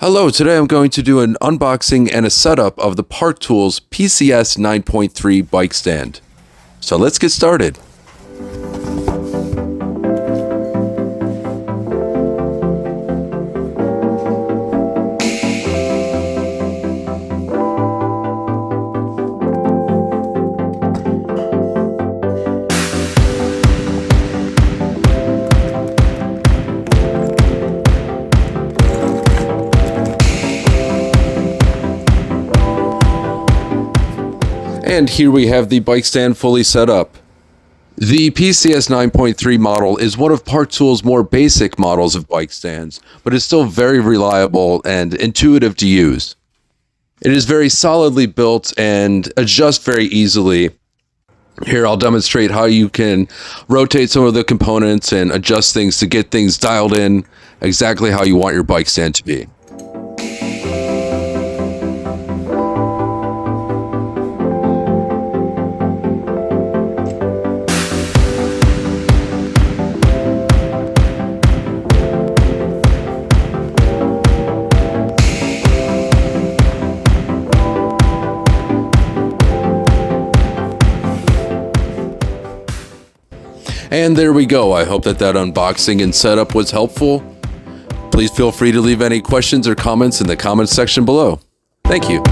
Hello, today I'm going to do an unboxing and a setup of the Tools PCS-9.3 bike stand. So let's get started. And here we have the bike stand fully set up. The PCS 9.3 model is one of Tools' more basic models of bike stands, but is still very reliable and intuitive to use. It is very solidly built and adjusts very easily. Here I'll demonstrate how you can rotate some of the components and adjust things to get things dialed in exactly how you want your bike stand to be. And there we go. I hope that unboxing and setup was helpful. Please feel free to leave any questions or comments in the comments section below. Thank you.